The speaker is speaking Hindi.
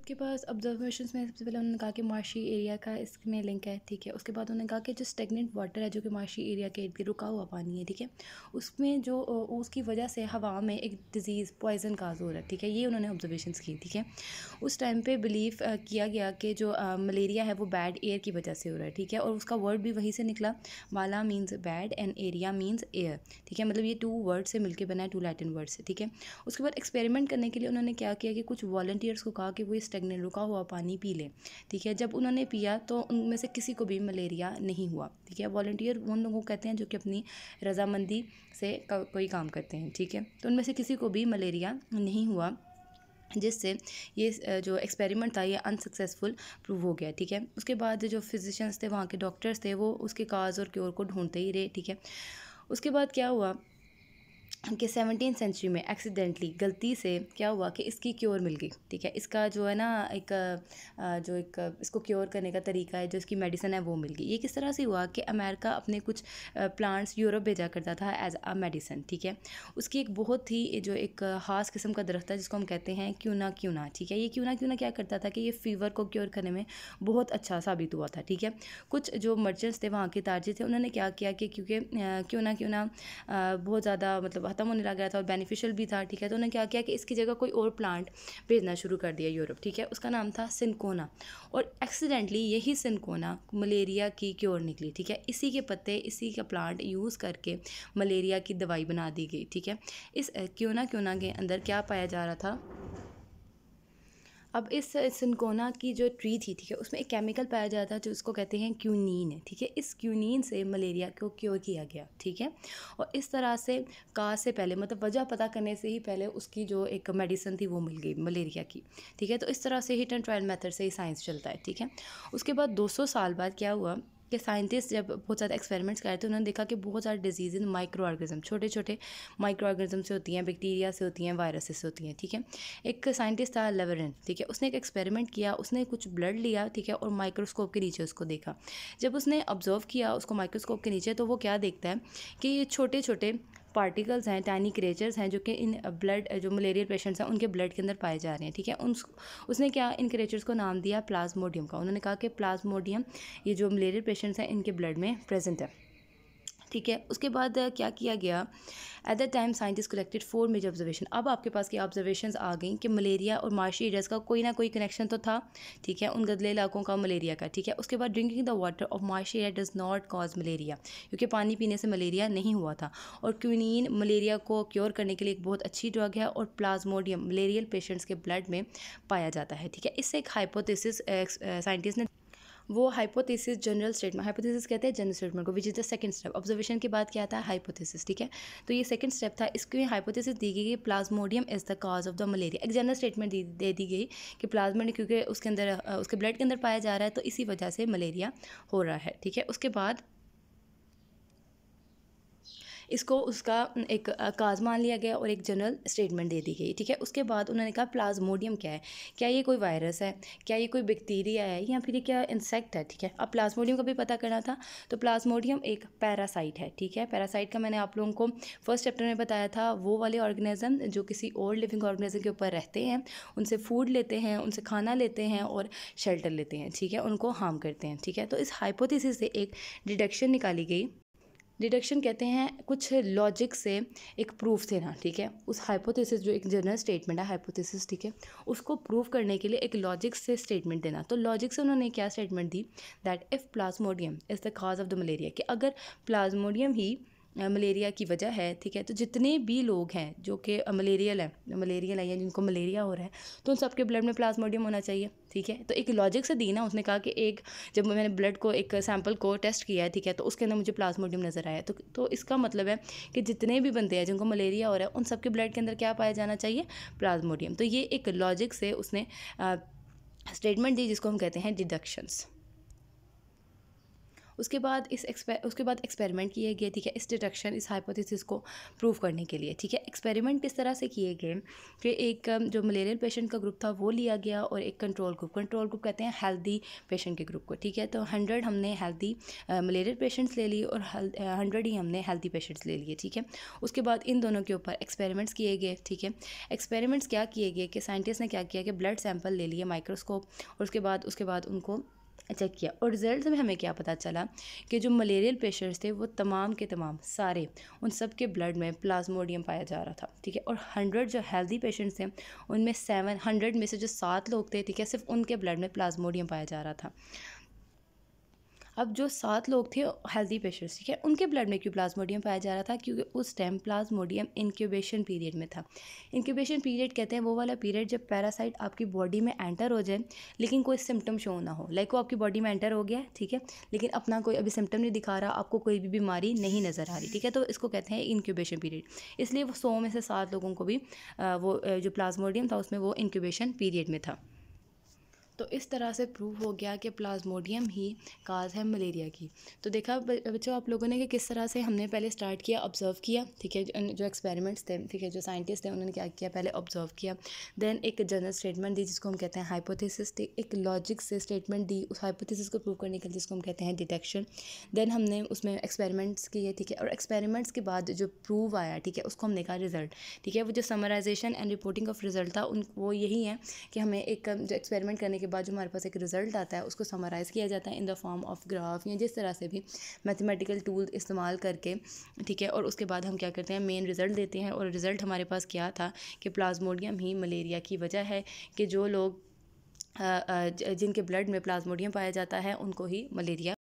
उसके पास ऑब्जर्वेशंस में सबसे पहले उन्होंने कहा कि मार्शी एरिया का इसमें लिंक है, ठीक है। उसके बाद उन्होंने कहा कि जो स्टेगनेंट वाटर है, जो कि मार्शी एरिया के इर्द गिर्द रुका हुआ पानी है, ठीक है, उसमें जो उसकी वजह से हवा में एक डिजीज़ पॉइजन काज हो रहा है, ठीक है। ये उन्होंने ऑब्जर्वेशंस की, ठीक है। उस टाइम पे बिलीव किया गया कि जो मलेरिया है वो बैड एयर की वजह से हो रहा है, ठीक है। और उसका वर्ड भी वहीं से निकला, माला means bad and aria means air, ठीक है। मतलब ये 2 वर्ड से मिलकर बना है, 2 लैटिन वर्ड से, ठीक है। उसके बाद एक्सपेरिमेंट करने के लिए उन्होंने क्या किया कि कुछ वॉलंटियर्स को कहा कि वो स्टेगनेंट रुका हुआ पानी पी लें, ठीक है। जब उन्होंने पिया तो उनमें से किसी को भी मलेरिया नहीं हुआ, ठीक है। वॉलंटियर उन लोगों को कहते हैं जो कि अपनी रजामंदी से कोई काम करते हैं, ठीक है। तो उनमें से किसी को भी मलेरिया नहीं हुआ, जिससे ये जो एक्सपेरिमेंट था ये अनसक्सेसफुल प्रूव हो गया, ठीक है। उसके बाद जो फिजिशियंस थे, वहाँ के डॉक्टर्स थे, वो उसके काज और क्योर को ढूंढते ही रहे, ठीक है। उसके बाद क्या हुआ कि 17th सेंचुरी में एक्सीडेंटली गलती से क्या हुआ कि इसकी क्योर मिल गई, ठीक है। इसका जो है ना एक जो एक इसको क्योर करने का तरीका है, जो इसकी मेडिसिन है वो मिल गई। ये किस तरह से हुआ कि अमेरिका अपने कुछ प्लांट्स यूरोप भेजा करता था एज अ मेडिसिन, ठीक है। उसकी एक बहुत ही जो एक खास किस्म का दरख्त है जिसको हम कहते हैं क्यूना क्यूना, ठीक है। ये क्यूना क्यूना क्या करता था कि ये फ़ीवर को क्योर करने में बहुत अच्छा साबित हुआ था, ठीक है। कुछ जो मर्चेंट्स थे, वहाँ के ताजिर थे, उन्होंने क्या किया कि क्योंकि क्यूना क्यूना बहुत ज़्यादा मतलब ख़त्म होने लग गया था और बेनिफिशियल भी था, ठीक है। तो उन्होंने क्या किया कि इसकी जगह कोई और प्लांट भेजना शुरू कर दिया यूरोप, ठीक है। उसका नाम था सिनकोना, और एक्सीडेंटली यही सिनकोना मलेरिया की क्योर निकली, ठीक है। इसी के पत्ते, इसी का प्लांट यूज़ करके मलेरिया की दवाई बना दी गई, ठीक है। इस क्योना क्योना के अंदर क्या पाया जा रहा था, अब इस सिनकोना की जो ट्री थी, ठीक है, उसमें एक केमिकल पाया जाता है जो उसको कहते हैं क्यूनीन है, ठीक है। इस क्यूनीन से मलेरिया को क्योर किया गया, ठीक है। और इस तरह से काज से पहले, मतलब वजह पता करने से ही पहले उसकी जो एक मेडिसिन थी वो मिल गई मलेरिया की, ठीक है। तो इस तरह से हिट एंड ट्रायल मेथड से ही साइंस चलता है, ठीक है। उसके बाद 200 साल बाद क्या हुआ कि साइंटिस्ट जब बहुत ज़्यादा एक्सपेरिमेंट्स कर रहे थे, उन्होंने देखा कि बहुत सारे डिजीज़ माइक्रो ऑर्गेनिज्म, छोटे छोटे माइक्रो ऑर्गेनिज्म से होती हैं, बैक्टीरिया से होती हैं, वायरसेस से होती हैं, ठीक है। एक साइंटिस्ट था लेवरेन, ठीक है, उसने एक एक्सपेरिमेंट किया, उसने कुछ ब्लड लिया, ठीक है, और माइक्रोस्कोप के नीचे उसको देखा। जब उसने ऑब्जर्व किया उसको माइक्रोस्कोप के नीचे, तो वो क्या देखता है कि ये छोटे छोटे पार्टिकल्स हैं, टाइनी क्रिएचर्स हैं, जो कि इन ब्लड, जो मलेरियल पेशेंट्स हैं उनके ब्लड के अंदर पाए जा रहे हैं, ठीक है। उसने क्या इन क्रिएचर्स को नाम दिया प्लाज्मोडियम का। उन्होंने कहा कि प्लाज्मोडियम ये जो मलेरियल पेशेंट्स हैं इनके ब्लड में प्रेजेंट है, ठीक है। उसके बाद क्या किया गया, at the time scientist collected 4 major observation. अब आपके पास की ऑब्जर्वेशंस आ गई कि मलेरिया और मार्शी एरियाज़ का कोई ना कोई कनेक्शन तो था, ठीक है, उन गदले इलाकों का मलेरिया का, ठीक है। उसके बाद drinking the water of marshy area does not cause malaria, क्योंकि पानी पीने से मलेरिया नहीं हुआ था। और क्विनीन मलेरिया को क्योर करने के लिए एक बहुत अच्छी ड्रग है, और प्लाज्मोडियम मलेरियल पेशेंट्स के ब्लड में पाया जाता है, ठीक है। इससे एक हाइपोथेसिस साइंटिस्ट ने, वो हाइपोथेसिस जनरल स्टेटमेंट, हाइपोथेसिस कहते हैं जनरल स्टेटमेंट को, which is the second step. Observation के बाद क्या आता है, हाइपोथेसिस, ठीक है। तो ये सेकंड स्टेप था, इसकी हाइपोथेसिस दी गई कि Plasmodium is the cause of the malaria. एक जनरल स्टेटमेंट दे दी गई कि प्लाज्मोडियम क्योंकि उसके अंदर उसके ब्लड के अंदर पाया जा रहा है, तो इसी वजह से मलेरिया हो रहा है, ठीक है। उसके बाद इसको उसका एक काज मान लिया गया और एक जनरल स्टेटमेंट दे दी गई, ठीक है। उसके बाद उन्होंने कहा प्लाज्मोडियम क्या है, क्या ये कोई वायरस है, क्या ये कोई बैक्टीरिया है, या फिर ये क्या इंसेक्ट है, ठीक है। अब प्लाज्मोडियम का भी पता करना था, तो प्लाज्मोडियम एक पैरासाइट है, ठीक है। पैरासाइट का मैंने आप लोगों को फर्स्ट चैप्टर में बताया था, वो वाले ऑर्गेनिज्म जो किसी और लिविंग ऑर्गेनिज्म के ऊपर रहते हैं, उनसे फूड लेते हैं, उनसे खाना लेते हैं और शेल्टर लेते हैं, ठीक है, उनको हार्म करते हैं, ठीक है। तो इस हाइपोथेसिस से एक डिडक्शन निकाली गई। डिडक्शन कहते हैं कुछ लॉजिक से एक प्रूफ देना, ठीक है। उस हाइपोथेसिस, जो एक जनरल स्टेटमेंट है हाइपोथेसिस, ठीक है, उसको प्रूव करने के लिए एक लॉजिक से स्टेटमेंट देना। तो लॉजिक से उन्होंने क्या statement the, that if Plasmodium is the cause of the malaria, कि अगर प्लाज्मोडियम ही मलेरिया की वजह है, ठीक है, तो जितने भी लोग हैं जो कि मलेरियल है या जिनको मलेरिया हो रहा है, तो उन सबके ब्लड में प्लाज्मोडियम होना चाहिए, ठीक है। तो एक लॉजिक से दी ना, उसने कहा कि एक जब मैंने ब्लड को एक सैंपल को टेस्ट किया है, ठीक है, तो उसके अंदर मुझे प्लाज्मोडियम नज़र आया, तो इसका मतलब है कि जितने भी बंदे हैं जिनको मलेरिया हो रहा है उन सबके ब्लड के अंदर क्या पाया जाना चाहिए, प्लाज्मोडियम। तो ये एक लॉजिक से उसने स्टेटमेंट दी जिसको हम कहते हैं डिडक्शंस। उसके बाद एक्सपेरिमेंट किए गए, ठीक है, इस डिटेक्शन, इस हाइपोथेसिस को प्रूव करने के लिए, ठीक है। एक्सपेरिमेंट किस तरह से किए गए कि एक जो मलेरियल पेशेंट का ग्रुप था वो लिया गया और एक कंट्रोल ग्रुप कहते हैं हेल्दी पेशेंट के ग्रुप को, ठीक है। तो 100 हमने हेल्दी मलेरियल पेशेंट्स ले लिए और 100 ही हमने हेल्दी पेशेंट्स ले लिए, ठीक है। उसके बाद इन दोनों के ऊपर एक्सपेरिमेंट्स किए गए, ठीक है। एक्सपेरिमेंट्स क्या किए गए कि साइंटिस्ट ने क्या किया कि ब्लड सैंपल ले लिए माइक्रोस्कोप, और उसके बाद उनको चेक किया, और रिजल्ट में हमें क्या पता चला कि जो मलेरियल पेशेंट्स थे वो तमाम के तमाम सारे, उन सब के ब्लड में प्लाज्मोडियम पाया जा रहा था, ठीक है। और 100 जो हेल्दी पेशेंट्स थे उनमें 700 में से जो 7 लोग थे, ठीक है, सिर्फ उनके ब्लड में प्लाज्मोडियम पाया जा रहा था। अब जो 7 लोग थे हेल्दी पेशेंट्स, ठीक है, उनके ब्लड में क्यों प्लाज्मोडियम पाया जा रहा था? क्योंकि उस टाइम प्लाज्मोडियम इंक्यूबेशन पीरियड में था। इंक्यूबेशन पीरियड कहते हैं वो वाला पीरियड जब पैरासाइट आपकी बॉडी में एंटर हो जाए लेकिन कोई सिम्टम शो ना हो, लाइक वो आपकी बॉडी में एंटर हो गया, ठीक है, लेकिन अपना कोई अभी सिम्टम नहीं दिखा रहा, आपको कोई भी बीमारी नहीं नज़र आ रही, ठीक है, तो इसको कहते हैं इंक्यूबेशन पीरियड। इसलिए वो 100 में से 7 लोगों को भी वो जो प्लाज्मोडियम था उसमें वो इंक्यूबेशन पीरियड में था। तो इस तरह से प्रूव हो गया कि प्लाज्मोडियम ही काज है मलेरिया की। तो देखा बच्चों आप लोगों ने कि किस तरह से हमने पहले स्टार्ट किया, ऑब्जर्व किया, ठीक है, जो एक्सपेरिमेंट्स थे, ठीक है, जो साइंटिस्ट थे उन्होंने क्या किया, पहले ऑब्जर्व किया, देन एक जनरल स्टेटमेंट दी जिसको हम कहते हैं हाइपोथेसिस, एक लॉजिक से स्टेटमेंट दी उस हाइपोथेसिस को प्रूव करने के लिए जिसको हम कहते हैं डिटेक्शन। देन हमने उसमें एक्सपेरिमेंट्स किए, ठीक है, और एक्सपेरिमेंट्स के बाद जो प्रूव आया, ठीक है, उसको हमने कहा रिजल्ट, ठीक है। वो जो summarization and reporting of result था वो यही है कि हमें एक जो एक्सपेरिमेंट करने के बाद जो हमारे पास एक रिज़ल्ट आता है उसको समराइज़ किया जाता है in the form of graph या जिस तरह से भी मैथमेटिकल टूल इस्तेमाल करके, ठीक है। और उसके बाद हम क्या करते हैं, मेन रिज़ल्ट देते हैं, और रिज़ल्ट हमारे पास क्या था कि प्लाज्मोडियम ही मलेरिया की वजह है, कि जो लोग जिनके ब्लड में प्लाज्मोडियम पाया जाता है उनको ही मलेरिया